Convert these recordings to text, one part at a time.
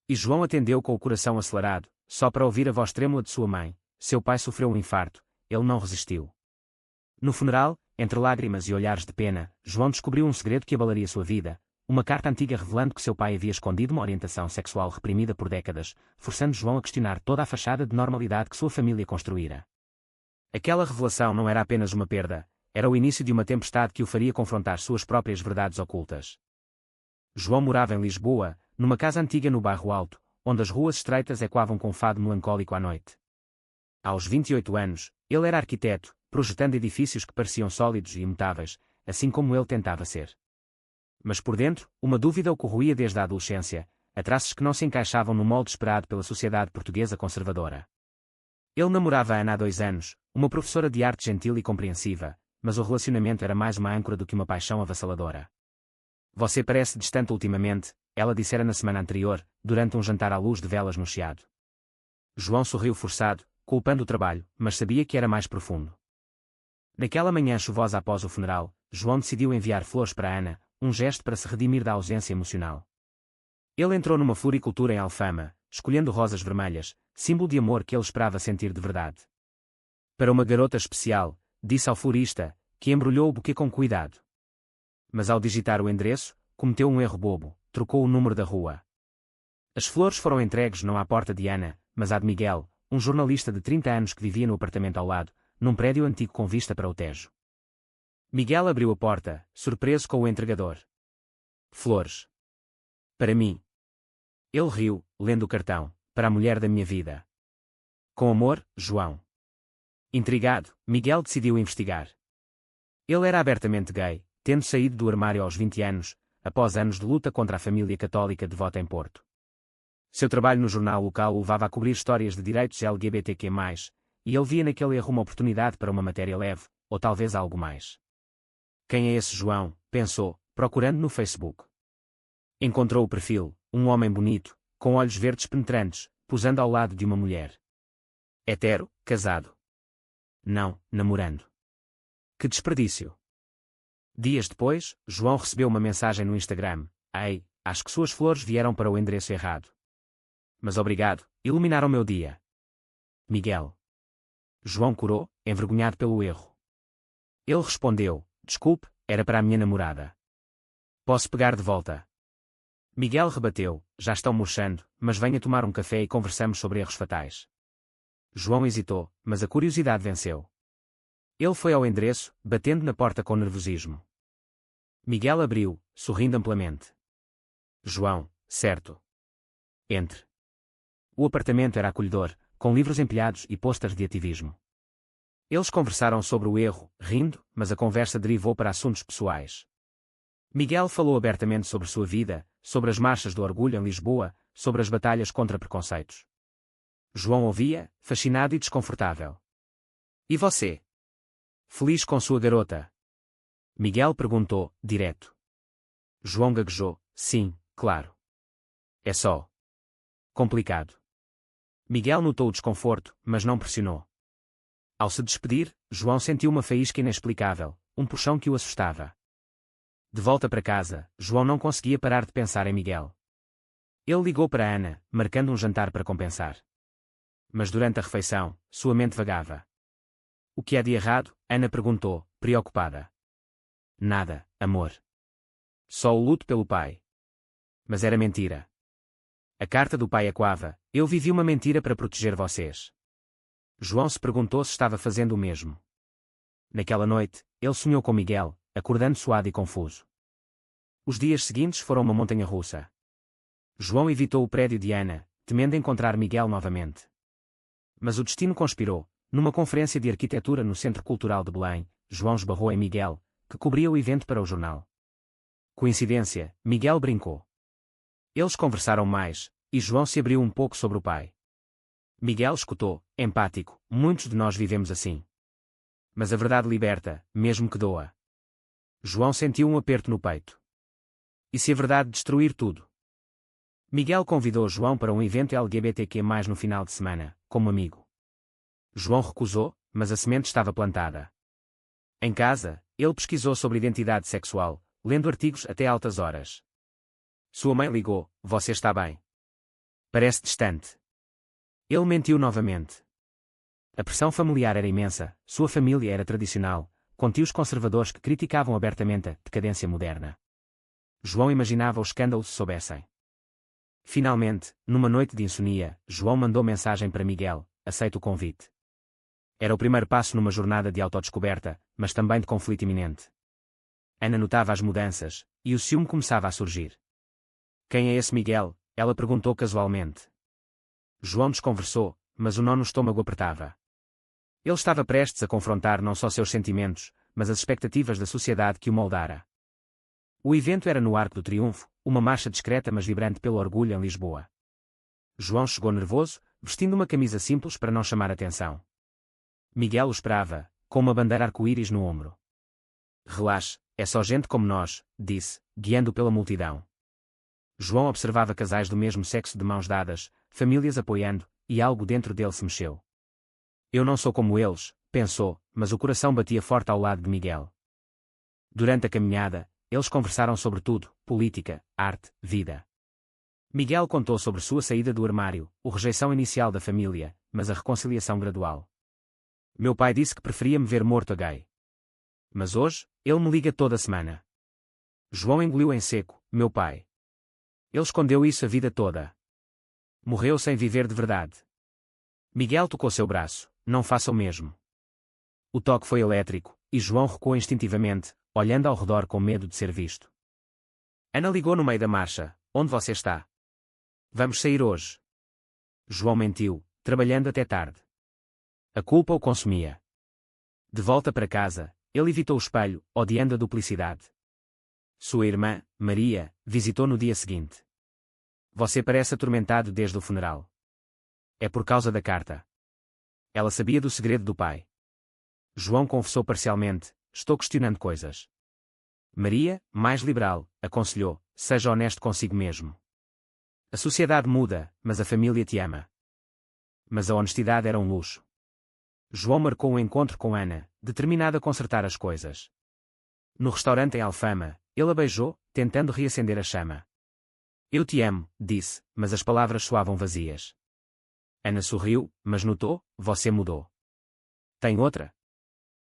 E João atendeu com o coração acelerado, só para ouvir a voz trêmula de sua mãe. Seu pai sofreu um infarto, ele não resistiu. No funeral, entre lágrimas e olhares de pena, João descobriu um segredo que abalaria sua vida, uma carta antiga revelando que seu pai havia escondido uma orientação sexual reprimida por décadas, forçando João a questionar toda a fachada de normalidade que sua família construíra. Aquela revelação não era apenas uma perda, era o início de uma tempestade que o faria confrontar suas próprias verdades ocultas. João morava em Lisboa, numa casa antiga no Bairro Alto, onde as ruas estreitas ecoavam com fado melancólico à noite. Aos 28 anos, ele era arquiteto, projetando edifícios que pareciam sólidos e imutáveis, assim como ele tentava ser. Mas por dentro, uma dúvida o corroía desde a adolescência, a traços que não se encaixavam no molde esperado pela sociedade portuguesa conservadora. Ele namorava a Ana há 2 anos, uma professora de arte gentil e compreensiva, mas o relacionamento era mais uma âncora do que uma paixão avassaladora. Você parece distante ultimamente, ela dissera na semana anterior, durante um jantar à luz de velas no Chiado. João sorriu forçado, culpando o trabalho, mas sabia que era mais profundo. Naquela manhã chuvosa após o funeral, João decidiu enviar flores para Ana, um gesto para se redimir da ausência emocional. Ele entrou numa floricultura em Alfama, escolhendo rosas vermelhas, símbolo de amor que ele esperava sentir de verdade. Para uma garota especial, disse ao florista, que embrulhou o buquê com cuidado. Mas ao digitar o endereço, cometeu um erro bobo, trocou o número da rua. As flores foram entregues não à porta de Ana, mas à de Miguel, um jornalista de 30 anos que vivia no apartamento ao lado, num prédio antigo com vista para o Tejo. Miguel abriu a porta, surpreso com o entregador. Flores. Para mim. Ele riu, lendo o cartão, para a mulher da minha vida. Com amor, João. Intrigado, Miguel decidiu investigar. Ele era abertamente gay, tendo saído do armário aos 20 anos, após anos de luta contra a família católica devota em Porto. Seu trabalho no jornal local o levava a cobrir histórias de direitos LGBTQ+, e ele via naquele erro uma oportunidade para uma matéria leve, ou talvez algo mais. Quem é esse João? Pensou, procurando no Facebook. Encontrou o perfil, um homem bonito, com olhos verdes penetrantes, posando ao lado de uma mulher. Hetero, casado. Não, namorando. Que desperdício. Dias depois, João recebeu uma mensagem no Instagram. Ei, acho que suas flores vieram para o endereço errado. Mas obrigado, iluminaram meu dia. Miguel. João corou, envergonhado pelo erro. Ele respondeu, desculpe, era para a minha namorada. Posso pegar de volta? Miguel rebateu, já estão murchando, mas venha tomar um café e conversamos sobre erros fatais. João hesitou, mas a curiosidade venceu. Ele foi ao endereço, batendo na porta com nervosismo. Miguel abriu, sorrindo amplamente. João, certo. Entre. O apartamento era acolhedor, com livros empilhados e pôsteres de ativismo. Eles conversaram sobre o erro, rindo, mas a conversa derivou para assuntos pessoais. Miguel falou abertamente sobre sua vida, sobre as marchas do orgulho em Lisboa, sobre as batalhas contra preconceitos. João ouvia, fascinado e desconfortável. E você? Feliz com sua garota? Miguel perguntou, direto. João gaguejou, sim, claro. É só complicado. Miguel notou o desconforto, mas não pressionou. Ao se despedir, João sentiu uma faísca inexplicável, um puxão que o assustava. De volta para casa, João não conseguia parar de pensar em Miguel. Ele ligou para Ana, marcando um jantar para compensar. Mas durante a refeição, sua mente vagava. O que há de errado? Ana perguntou, preocupada. Nada, amor. Só o luto pelo pai. Mas era mentira. A carta do pai ecoava, eu vivi uma mentira para proteger vocês. João se perguntou se estava fazendo o mesmo. Naquela noite, ele sonhou com Miguel, acordando suado e confuso. Os dias seguintes foram uma montanha-russa. João evitou o prédio de Ana, temendo encontrar Miguel novamente. Mas o destino conspirou. Numa conferência de arquitetura no Centro Cultural de Belém, João esbarrou em Miguel, que cobria o evento para o jornal. Coincidência, Miguel brincou. Eles conversaram mais, e João se abriu um pouco sobre o pai. Miguel escutou, empático, muitos de nós vivemos assim. Mas a verdade liberta, mesmo que doa. João sentiu um aperto no peito. E se a verdade destruir tudo? Miguel convidou João para um evento LGBTQ+, no final de semana, como amigo. João recusou, mas a semente estava plantada. Em casa, ele pesquisou sobre identidade sexual, lendo artigos até altas horas. Sua mãe ligou, você está bem? Parece distante. Ele mentiu novamente. A pressão familiar era imensa, sua família era tradicional, com tios conservadores que criticavam abertamente a decadência moderna. João imaginava o escândalo se soubessem. Finalmente, numa noite de insônia, João mandou mensagem para Miguel: aceita o convite. Era o primeiro passo numa jornada de autodescoberta, mas também de conflito iminente. Ana notava as mudanças, e o ciúme começava a surgir. Quem é esse Miguel? Ela perguntou casualmente. João desconversou, mas o nó no estômago apertava. Ele estava prestes a confrontar não só seus sentimentos, mas as expectativas da sociedade que o moldara. O evento era no Arco do Triunfo, uma marcha discreta mas vibrante pelo orgulho em Lisboa. João chegou nervoso, vestindo uma camisa simples para não chamar atenção. Miguel o esperava, com uma bandeira arco-íris no ombro. Relaxe, é só gente como nós, disse, guiando pela multidão. João observava casais do mesmo sexo de mãos dadas, famílias apoiando, e algo dentro dele se mexeu. Eu não sou como eles, pensou, mas o coração batia forte ao lado de Miguel. Durante a caminhada, eles conversaram sobre tudo: política, arte, vida. Miguel contou sobre sua saída do armário, a rejeição inicial da família, mas a reconciliação gradual. Meu pai disse que preferia me ver morto a gay. Mas hoje, ele me liga toda semana. João engoliu em seco: meu pai. Ele escondeu isso a vida toda. Morreu sem viver de verdade. Miguel tocou seu braço: não faça o mesmo. O toque foi elétrico, e João recuou instintivamente, olhando ao redor com medo de ser visto. Ana ligou no meio da marcha: onde você está? Vamos sair hoje. João mentiu, trabalhando até tarde. A culpa o consumia. De volta para casa, ele evitou o espelho, odiando a duplicidade. Sua irmã, Maria, visitou no dia seguinte. Você parece atormentado desde o funeral. É por causa da carta. Ela sabia do segredo do pai. João confessou parcialmente: estou questionando coisas. Maria, mais liberal, aconselhou: seja honesto consigo mesmo. A sociedade muda, mas a família te ama. Mas a honestidade era um luxo. João marcou um encontro com Ana, determinado a consertar as coisas. No restaurante em Alfama, ele a beijou, tentando reacender a chama. Eu te amo, disse, mas as palavras soavam vazias. Ana sorriu, mas notou: você mudou. Tem outra?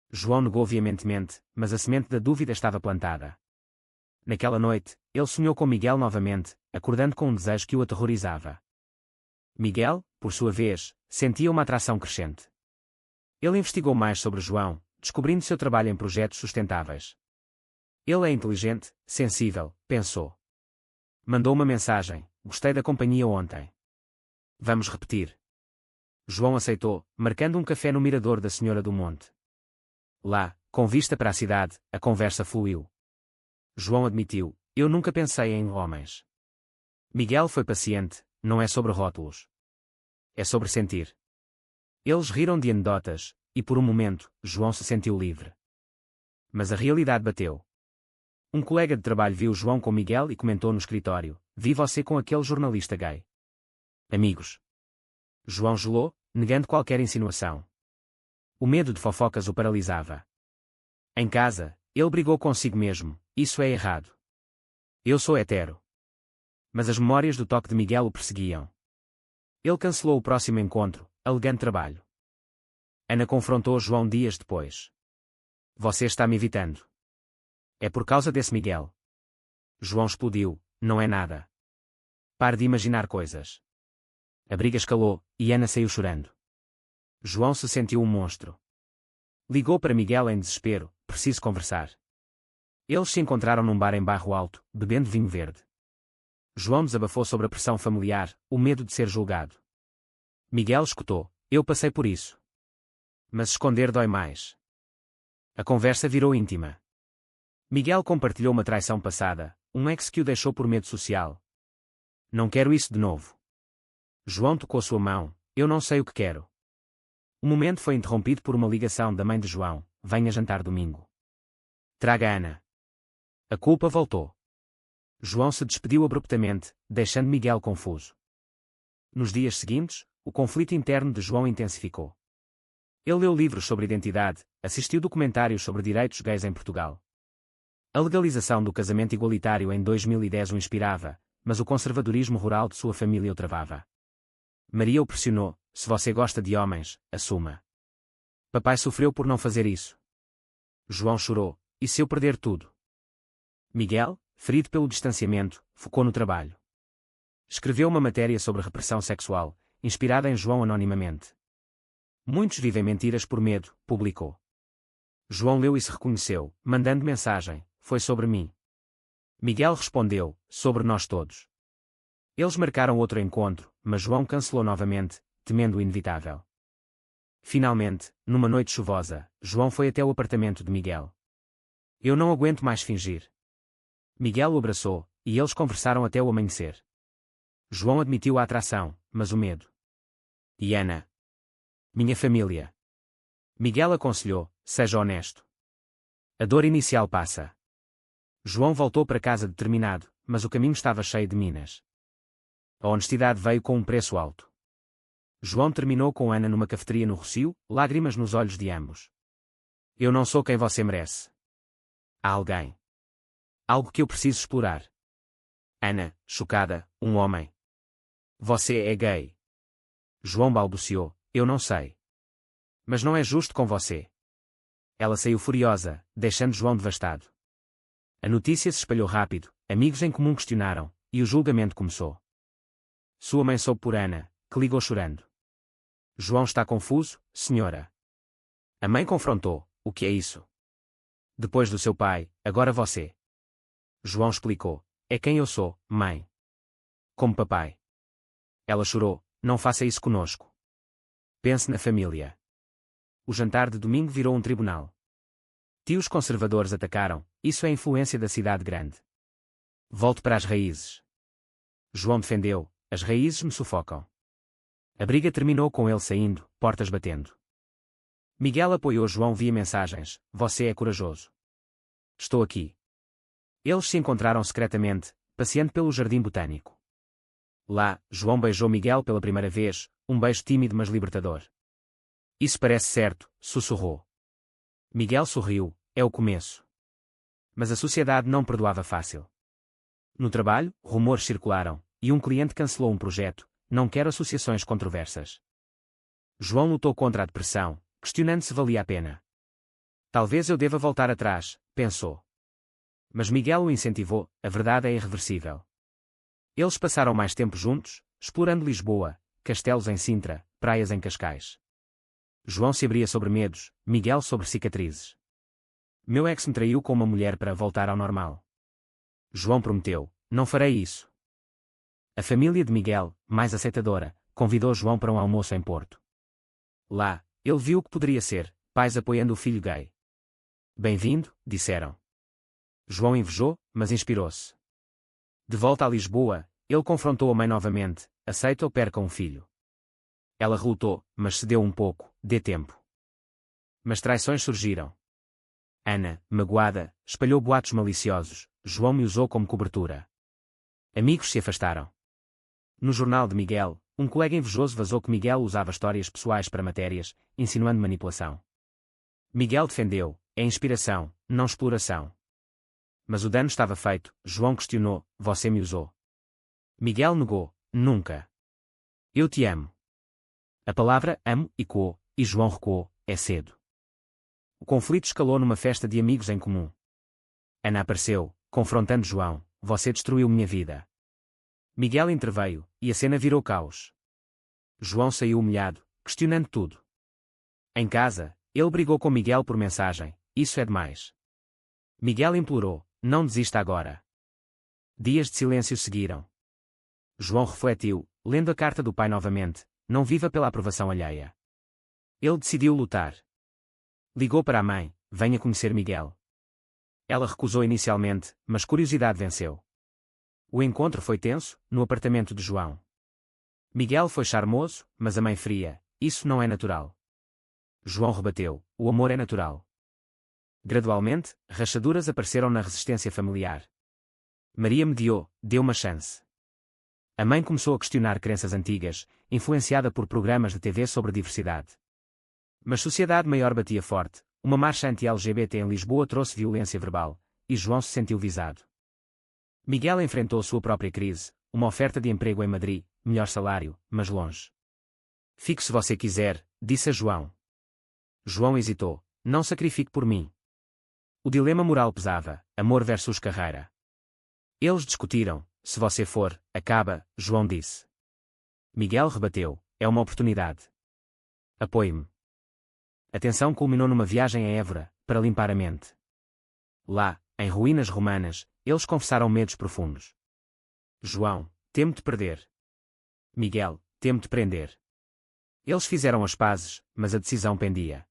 João negou veementemente, mas a semente da dúvida estava plantada. Naquela noite, ele sonhou com Miguel novamente, acordando com um desejo que o aterrorizava. Miguel, por sua vez, sentia uma atração crescente. Ele investigou mais sobre João, descobrindo seu trabalho em projetos sustentáveis. Ele é inteligente, sensível, pensou. Mandou uma mensagem: gostei da companhia ontem. Vamos repetir. João aceitou, marcando um café no mirador da Senhora do Monte. Lá, com vista para a cidade, a conversa fluiu. João admitiu: eu nunca pensei em homens. Miguel foi paciente: não é sobre rótulos. É sobre sentir. Eles riram de anedotas, e por um momento, João se sentiu livre. Mas a realidade bateu. Um colega de trabalho viu João com Miguel e comentou no escritório: vi você com aquele jornalista gay. Amigos. João gelou, negando qualquer insinuação. O medo de fofocas o paralisava. Em casa, ele brigou consigo mesmo: isso é errado. Eu sou hetero. Mas as memórias do toque de Miguel o perseguiam. Ele cancelou o próximo encontro, alegando trabalho. Ana confrontou João dias depois. Você está me evitando. É por causa desse Miguel. João explodiu: não é nada. Pare de imaginar coisas. A briga escalou, e Ana saiu chorando. João se sentiu um monstro. Ligou para Miguel em desespero: preciso conversar. Eles se encontraram num bar em Barro Alto, bebendo vinho verde. João desabafou sobre a pressão familiar, o medo de ser julgado. Miguel escutou: eu passei por isso. Mas esconder dói mais. A conversa virou íntima. Miguel compartilhou uma traição passada, um ex que o deixou por medo social. Não quero isso de novo. João tocou sua mão: eu não sei o que quero. O momento foi interrompido por uma ligação da mãe de João: venha jantar domingo. Traga Ana. A culpa voltou. João se despediu abruptamente, deixando Miguel confuso. Nos dias seguintes, o conflito interno de João intensificou. Ele leu livros sobre identidade, assistiu documentários sobre direitos gays em Portugal. A legalização do casamento igualitário em 2010 o inspirava, mas o conservadorismo rural de sua família o travava. Maria o pressionou: se você gosta de homens, assuma. Papai sofreu por não fazer isso. João chorou: e se eu perder tudo? Miguel, ferido pelo distanciamento, focou no trabalho. Escreveu uma matéria sobre repressão sexual, inspirada em João anonimamente. Muitos vivem mentiras por medo, publicou. João leu e se reconheceu, mandando mensagem: foi sobre mim. Miguel respondeu: sobre nós todos. Eles marcaram outro encontro, mas João cancelou novamente, temendo o inevitável. Finalmente, numa noite chuvosa, João foi até o apartamento de Miguel. Eu não aguento mais fingir. Miguel o abraçou, e eles conversaram até o amanhecer. João admitiu a atração, mas o medo. E Ana? Minha família. Miguel aconselhou: seja honesto. A dor inicial passa. João voltou para casa determinado, mas o caminho estava cheio de minas. A honestidade veio com um preço alto. João terminou com Ana numa cafeteria no Rossio, lágrimas nos olhos de ambos. Eu não sou quem você merece. Há alguém. Algo que eu preciso explorar. Ana, chocada: um homem. Você é gay. João balbuciou: eu não sei. Mas não é justo com você. Ela saiu furiosa, deixando João devastado. A notícia se espalhou rápido, amigos em comum questionaram, e o julgamento começou. Sua mãe soube por Ana, que ligou chorando. João está confuso, senhora. A mãe confrontou: o que é isso? Depois do seu pai, agora você. João explicou: é quem eu sou, mãe. Como papai. Ela chorou: não faça isso conosco. Pense na família. O jantar de domingo virou um tribunal. Tios conservadores atacaram: isso é influência da cidade grande. Volte para as raízes. João defendeu: as raízes me sufocam. A briga terminou com ele saindo, portas batendo. Miguel apoiou João via mensagens: você é corajoso. Estou aqui. Eles se encontraram secretamente, passeando pelo jardim botânico. Lá, João beijou Miguel pela primeira vez, um beijo tímido mas libertador. Isso parece certo, sussurrou. Miguel sorriu: é o começo. Mas a sociedade não perdoava fácil. No trabalho, rumores circularam, e um cliente cancelou um projeto: não quero associações controversas. João lutou contra a depressão, questionando se valia a pena. Talvez eu deva voltar atrás, pensou. Mas Miguel o incentivou: a verdade é irreversível. Eles passaram mais tempo juntos, explorando Lisboa, castelos em Sintra, praias em Cascais. João se abria sobre medos, Miguel sobre cicatrizes. Meu ex me traiu com uma mulher para voltar ao normal. João prometeu: não farei isso. A família de Miguel, mais aceitadora, convidou João para um almoço em Porto. Lá, ele viu o que poderia ser: pais apoiando o filho gay. Bem-vindo, disseram. João invejou, mas inspirou-se. De volta a Lisboa, ele confrontou a mãe novamente: aceita ou perca um filho. Ela relutou, mas cedeu um pouco: dê tempo. Mas traições surgiram. Ana, magoada, espalhou boatos maliciosos: João me usou como cobertura. Amigos se afastaram. No jornal de Miguel, um colega invejoso vazou que Miguel usava histórias pessoais para matérias, insinuando manipulação. Miguel defendeu: é inspiração, não exploração. Mas o dano estava feito. João questionou: você me usou? Miguel negou: nunca. Eu te amo. A palavra amo ecoou, e João recuou: é cedo. O conflito escalou numa festa de amigos em comum. Ana apareceu, confrontando João: você destruiu minha vida. Miguel interveio, e a cena virou caos. João saiu humilhado, questionando tudo. Em casa, ele brigou com Miguel por mensagem: isso é demais. Miguel implorou: não desista agora. Dias de silêncio seguiram. João refletiu, lendo a carta do pai novamente: não viva pela aprovação alheia. Ele decidiu lutar. Ligou para a mãe: venha conhecer Miguel. Ela recusou inicialmente, mas curiosidade venceu. O encontro foi tenso, no apartamento de João. Miguel foi charmoso, mas a mãe fria: isso não é natural. João rebateu: o amor é natural. Gradualmente, rachaduras apareceram na resistência familiar. Maria mediou: deu uma chance. A mãe começou a questionar crenças antigas, influenciada por programas de TV sobre diversidade. Mas sociedade maior batia forte: uma marcha anti-LGBT em Lisboa trouxe violência verbal, e João se sentiu visado. Miguel enfrentou sua própria crise: uma oferta de emprego em Madrid, melhor salário, mas longe. Fique se você quiser, disse a João. João hesitou. Não sacrifique por mim. O dilema moral pesava, amor versus carreira. Eles discutiram. Se você for, acaba, João disse. Miguel rebateu. É uma oportunidade. Apoie-me. A tensão culminou numa viagem a Évora, para limpar a mente. Lá, em ruínas romanas, eles confessaram medos profundos. João, temo-te perder. Miguel, temo-te prender. Eles fizeram as pazes, mas a decisão pendia.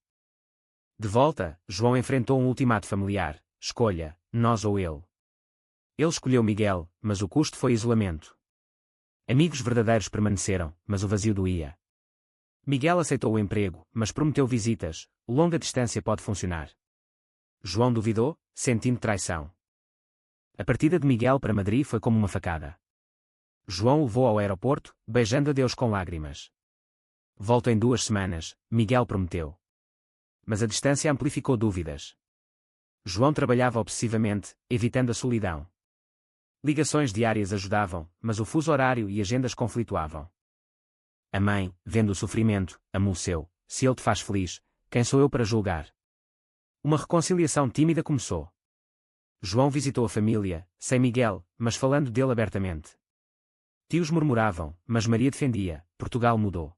De volta, João enfrentou um ultimato familiar. Escolha, nós ou ele. Ele escolheu Miguel, mas o custo foi isolamento. Amigos verdadeiros permaneceram, mas o vazio doía. Miguel aceitou o emprego, mas prometeu visitas. Longa distância pode funcionar. João duvidou, sentindo traição. A partida de Miguel para Madrid foi como uma facada. João o levou ao aeroporto, beijando a Deus com lágrimas. Volto em 2 semanas, Miguel prometeu. Mas a distância amplificou dúvidas. João trabalhava obsessivamente, evitando a solidão. Ligações diárias ajudavam, mas o fuso horário e agendas conflituavam. A mãe, vendo o sofrimento, amoleceu. Se ele te faz feliz, quem sou eu para julgar? Uma reconciliação tímida começou. João visitou a família, sem Miguel, mas falando dele abertamente. Tios murmuravam, mas Maria defendia. Portugal mudou.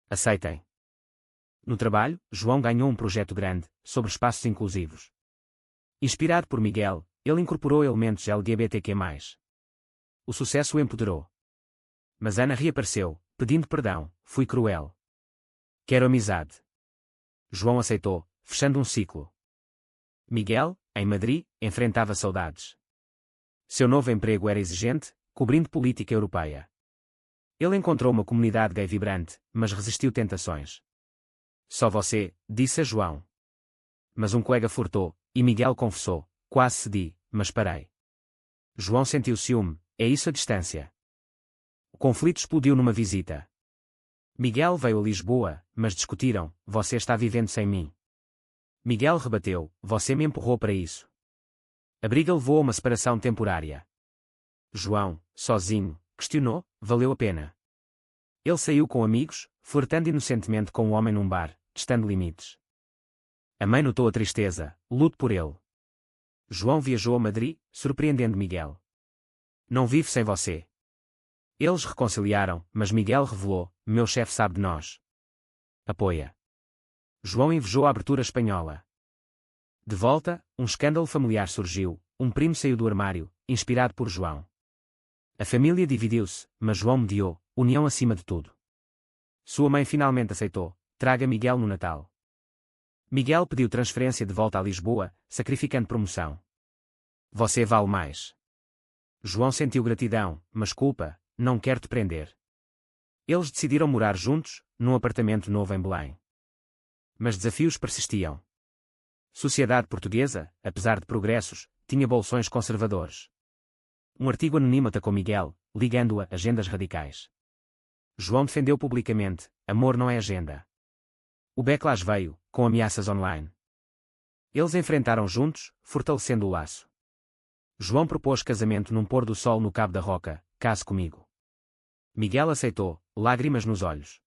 Aceitem. No trabalho, João ganhou um projeto grande, sobre espaços inclusivos. Inspirado por Miguel, ele incorporou elementos LGBTQ+. O sucesso o empoderou. Mas Ana reapareceu, pedindo perdão. Fui cruel. Quero amizade. João aceitou, fechando um ciclo. Miguel, em Madrid, enfrentava saudades. Seu novo emprego era exigente, cobrindo política europeia. Ele encontrou uma comunidade gay vibrante, mas resistiu tentações. Só você, disse a João. Mas um colega furtou, e Miguel confessou. Quase cedi, mas parei. João sentiu ciúme. É isso a distância. O conflito explodiu numa visita. Miguel veio a Lisboa, mas discutiram. Você está vivendo sem mim. Miguel rebateu. Você me empurrou para isso. A briga levou a uma separação temporária. João, sozinho, questionou. Valeu a pena. Ele saiu com amigos, flertando inocentemente com um homem num bar, testando limites. A mãe notou a tristeza, luto por ele. João viajou a Madrid, surpreendendo Miguel. Não vivo sem você. Eles reconciliaram, mas Miguel revelou. Meu chefe sabe de nós. Apoia. João invejou a abertura espanhola. De volta, um escândalo familiar surgiu. Um primo saiu do armário, inspirado por João. A família dividiu-se, mas João mediou. União acima de tudo. Sua mãe finalmente aceitou. Traga Miguel no Natal. Miguel pediu transferência de volta a Lisboa, sacrificando promoção. Você vale mais. João sentiu gratidão, mas culpa. Não quero te prender. Eles decidiram morar juntos, num apartamento novo em Belém. Mas desafios persistiam. Sociedade portuguesa, apesar de progressos, tinha bolsões conservadores. Um artigo anónimo atacou Miguel, ligando-a a agendas radicais. João defendeu publicamente. Amor não é agenda. O backlash veio, com ameaças online. Eles enfrentaram juntos, fortalecendo o laço. João propôs casamento num pôr do sol no Cabo da Roca. Case comigo. Miguel aceitou, lágrimas nos olhos.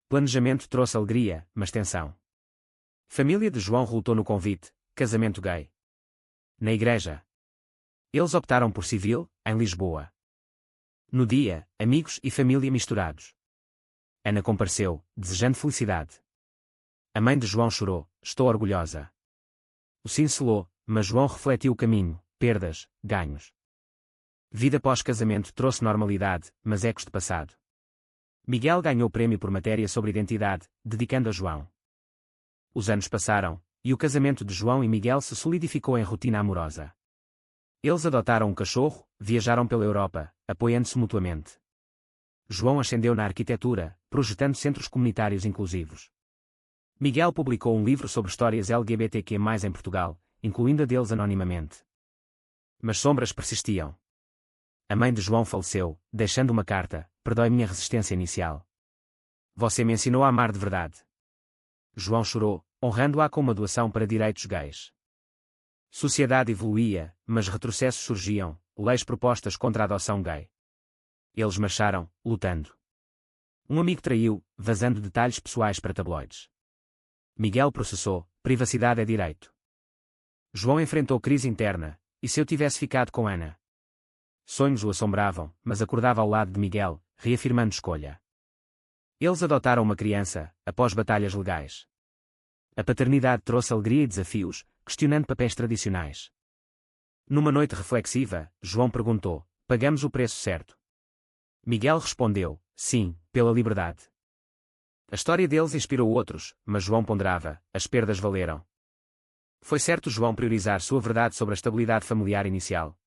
Planejamento trouxe alegria, mas tensão. Família de João relutou no convite. Casamento gay. Na igreja. Eles optaram por civil, em Lisboa. No dia, amigos e família misturados. Ana compareceu, desejando felicidade. A mãe de João chorou. Estou orgulhosa. O sim selou, mas João refletiu o caminho. Perdas, ganhos. Vida pós-casamento trouxe normalidade, mas ecos de passado. Miguel ganhou prêmio por matéria sobre identidade, dedicando a João. Os anos passaram, e o casamento de João e Miguel se solidificou em rotina amorosa. Eles adotaram um cachorro, viajaram pela Europa, apoiando-se mutuamente. João ascendeu na arquitetura, projetando centros comunitários inclusivos. Miguel publicou um livro sobre histórias LGBTQ+ em Portugal, incluindo a deles anonimamente. Mas sombras persistiam. A mãe de João faleceu, deixando uma carta. Perdoe minha resistência inicial. Você me ensinou a amar de verdade. João chorou, honrando-a com uma doação para direitos gays. Sociedade evoluía, mas retrocessos surgiam, leis propostas contra a adoção gay. Eles marcharam, lutando. Um amigo traiu, vazando detalhes pessoais para tabloides. Miguel processou, privacidade é direito. João enfrentou crise interna, e se eu tivesse ficado com Ana? Sonhos o assombravam, mas acordava ao lado de Miguel, reafirmando escolha. Eles adotaram uma criança, após batalhas legais. A paternidade trouxe alegria e desafios, questionando papéis tradicionais. Numa noite reflexiva, João perguntou: pagamos o preço certo? Miguel respondeu: sim, pela liberdade. A história deles inspirou outros, mas João ponderava: as perdas valeram. Foi certo João priorizar sua verdade sobre a estabilidade familiar inicial.